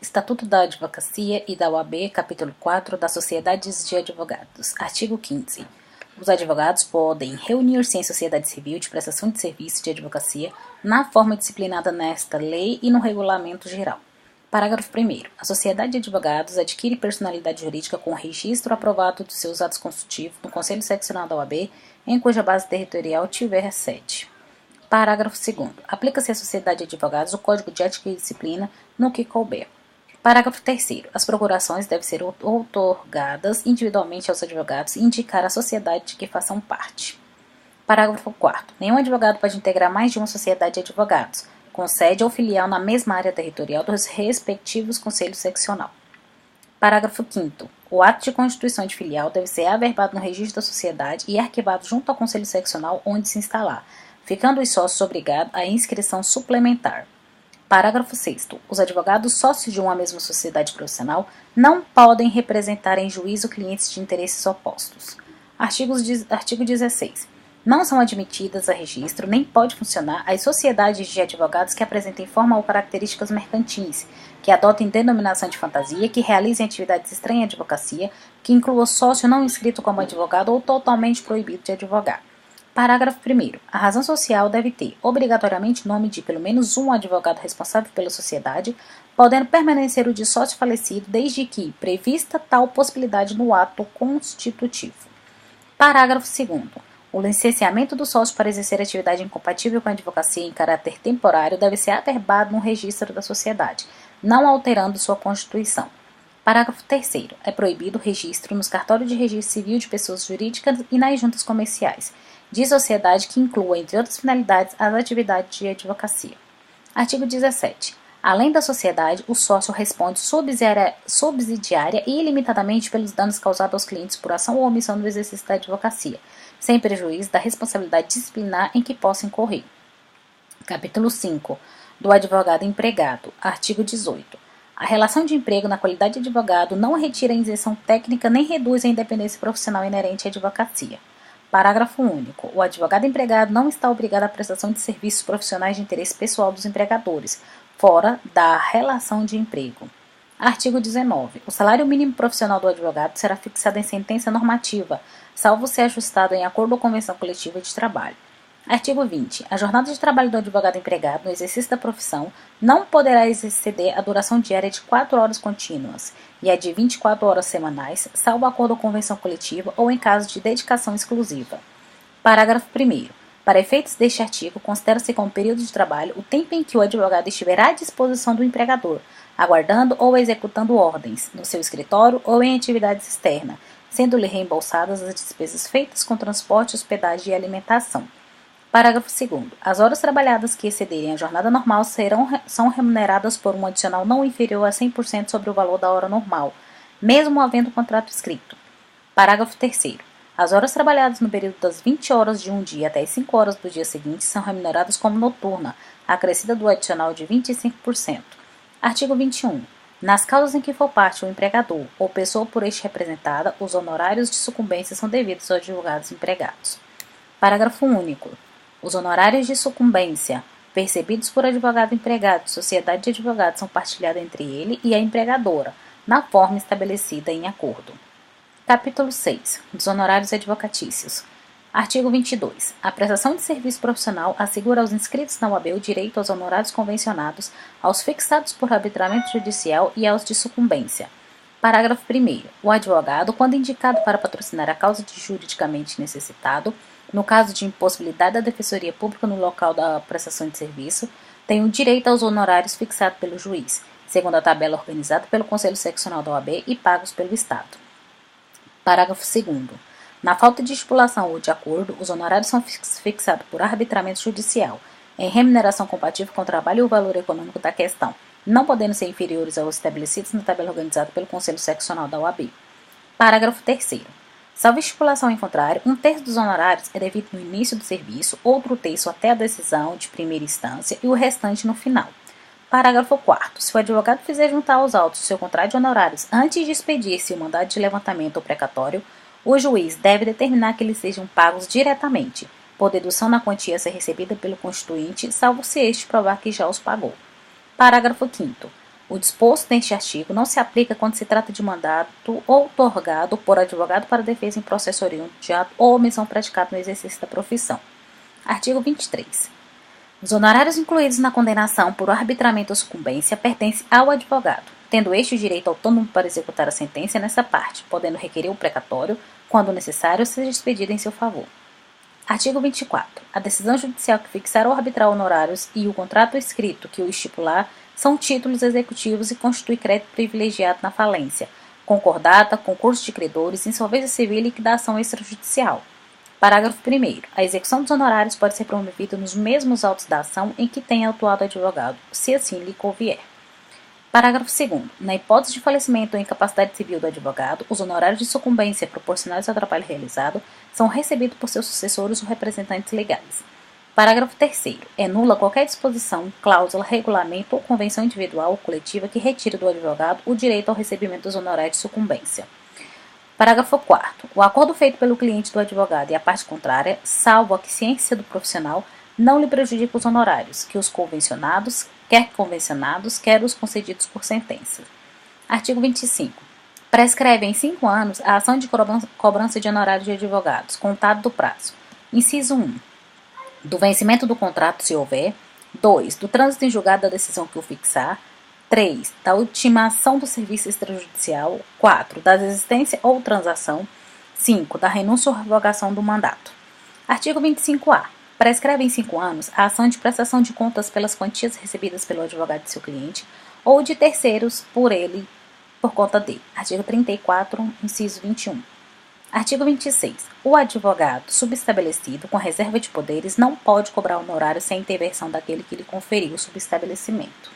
Estatuto da Advocacia e da OAB, capítulo 4 das Sociedades de Advogados. Artigo 15. Os advogados podem reunir-se em sociedade civil de prestação de serviço de advocacia na forma disciplinada nesta lei e no regulamento geral. Parágrafo 1º. A sociedade de advogados adquire personalidade jurídica com o registro aprovado dos seus atos constitutivos no Conselho Seccional da OAB, em cuja base territorial tiver sede. Parágrafo 2º. Aplica-se à sociedade de advogados o Código de Ética e Disciplina no que couber. Parágrafo 3º. As procurações devem ser outorgadas individualmente aos advogados e indicar à sociedade de que façam parte. Parágrafo 4º. Nenhum advogado pode integrar mais de uma sociedade de advogados, com sede ou filial na mesma área territorial dos respectivos conselhos seccional. Parágrafo 5º. O ato de constituição de filial deve ser averbado no registro da sociedade e arquivado junto ao conselho seccional onde se instalar, ficando os sócios obrigados à inscrição suplementar. Parágrafo 6º. Os advogados sócios de uma mesma sociedade profissional não podem representar em juízo clientes de interesses opostos. Artigo 16. Não são admitidas a registro, nem pode funcionar as sociedades de advogados que apresentem forma ou características mercantis, que adotem denominação de fantasia, que realizem atividades estranhas à advocacia, que inclua sócio não inscrito como advogado ou totalmente proibido de advogar. Parágrafo 1º. A razão social deve ter, obrigatoriamente, nome de pelo menos um advogado responsável pela sociedade, podendo permanecer o de sócio falecido, desde que prevista tal possibilidade no ato constitutivo. Parágrafo 2º. O licenciamento do sócio para exercer atividade incompatível com a advocacia em caráter temporário deve ser averbado no registro da sociedade, não alterando sua constituição. Parágrafo 3º. É proibido o registro nos cartórios de registro civil de pessoas jurídicas e nas juntas comerciais de sociedade que inclua, entre outras finalidades, as atividades de advocacia. Artigo 17. Além da sociedade, o sócio responde subsidiária e ilimitadamente pelos danos causados aos clientes por ação ou omissão no exercício da advocacia, sem prejuízo da responsabilidade disciplinar em que possa incorrer. Capítulo 5. Do advogado empregado. Artigo 18. A relação de emprego na qualidade de advogado não retira a isenção técnica nem reduz a independência profissional inerente à advocacia. Parágrafo único. O advogado empregado não está obrigado à prestação de serviços profissionais de interesse pessoal dos empregadores, fora da relação de emprego. Artigo 19. O salário mínimo profissional do advogado será fixado em sentença normativa, salvo ser ajustado em acordo ou convenção coletiva de trabalho. Artigo 20. A jornada de trabalho do advogado empregado no exercício da profissão não poderá exceder a duração diária de 4 horas contínuas e a de 24 horas semanais, salvo acordo ou convenção coletiva ou em caso de dedicação exclusiva. Parágrafo 1º. Para efeitos deste artigo, considera-se como período de trabalho o tempo em que o advogado estiver à disposição do empregador, aguardando ou executando ordens, no seu escritório ou em atividades externas, sendo-lhe reembolsadas as despesas feitas com transporte, hospedagem e alimentação. Parágrafo 2º. As horas trabalhadas que excederem a jornada normal são remuneradas por um adicional não inferior a 100% sobre o valor da hora normal, mesmo havendo contrato escrito. Parágrafo 3º. As horas trabalhadas no período das 20 horas de um dia até as 5 horas do dia seguinte são remuneradas como noturna, acrescida do adicional de 25%. Artigo 21. Nas causas em que for parte o empregador ou pessoa por este representada, os honorários de sucumbência são devidos aos advogados empregados. Parágrafo único. Os honorários de sucumbência percebidos por advogado empregado de sociedade de advogados são partilhados entre ele e a empregadora, na forma estabelecida em acordo. Capítulo 6. Dos honorários advocatícios. Artigo 22. A prestação de serviço profissional assegura aos inscritos na OAB o direito aos honorários convencionados, aos fixados por arbitramento judicial e aos de sucumbência. Parágrafo 1º. O advogado, quando indicado para patrocinar a causa de juridicamente necessitado, no caso de impossibilidade da Defensoria Pública no local da prestação de serviço, tem o direito aos honorários fixados pelo juiz, segundo a tabela organizada pelo Conselho Seccional da OAB e pagos pelo Estado. Parágrafo 2º. Na falta de estipulação ou de acordo, os honorários são fixados por arbitramento judicial, em remuneração compatível com o trabalho e o valor econômico da questão, não podendo ser inferiores aos estabelecidos na tabela organizada pelo Conselho Seccional da OAB. Parágrafo 3º. Salvo estipulação em contrário, 1/3 dos honorários é devido no início do serviço, outro terço até a decisão de primeira instância e o restante no final. Parágrafo 4º. Se o advogado fizer juntar aos autos o seu contrato de honorários antes de expedir-se o mandado de levantamento ou precatório, o juiz deve determinar que eles sejam pagos diretamente, por dedução na quantia a ser recebida pelo constituinte, salvo se este provar que já os pagou. Parágrafo 5º. O disposto neste artigo não se aplica quando se trata de mandato outorgado por advogado para defesa em processo oriundo de ato ou omissão praticado no exercício da profissão. Artigo 23. Os honorários incluídos na condenação por arbitramento ou sucumbência pertencem ao advogado, tendo este o direito autônomo para executar a sentença nessa parte, podendo requerer o precatório, quando necessário, seja expedido em seu favor. Artigo 24. A decisão judicial que fixar ou arbitrar honorários e o contrato escrito que o estipular são títulos executivos e constitui crédito privilegiado na falência, concordata, concurso de credores, insolvência civil e liquidação extrajudicial. Parágrafo 1º. A execução dos honorários pode ser promovida nos mesmos autos da ação em que tenha atuado o advogado, se assim lhe convier. Parágrafo 2º. Na hipótese de falecimento ou incapacidade civil do advogado, os honorários de sucumbência proporcionais ao trabalho realizado são recebidos por seus sucessores ou representantes legais. Parágrafo 3º. É nula qualquer disposição, cláusula, regulamento ou convenção individual ou coletiva que retire do advogado o direito ao recebimento dos honorários de sucumbência. Parágrafo 4º. O acordo feito pelo cliente do advogado e a parte contrária, salvo a quiescência do profissional, não lhe prejudica os honorários, que os convencionados, quer os concedidos por sentença. Artigo 25. Prescreve em 5 anos a ação de cobrança de honorários de advogados, contado do prazo. Inciso 1. Do vencimento do contrato, se houver. 2. Do trânsito em julgado da decisão que o fixar. 3. Da ultimação do serviço extrajudicial. 4. Da desistência ou transação. 5. Da renúncia ou revogação do mandato. Artigo 25-A. Prescreve em 5 anos a ação de prestação de contas pelas quantias recebidas pelo advogado de seu cliente ou de terceiros por conta dele. Artigo 34, inciso 21. Artigo 26. O advogado subestabelecido com reserva de poderes não pode cobrar honorário sem intervenção daquele que lhe conferiu o subestabelecimento.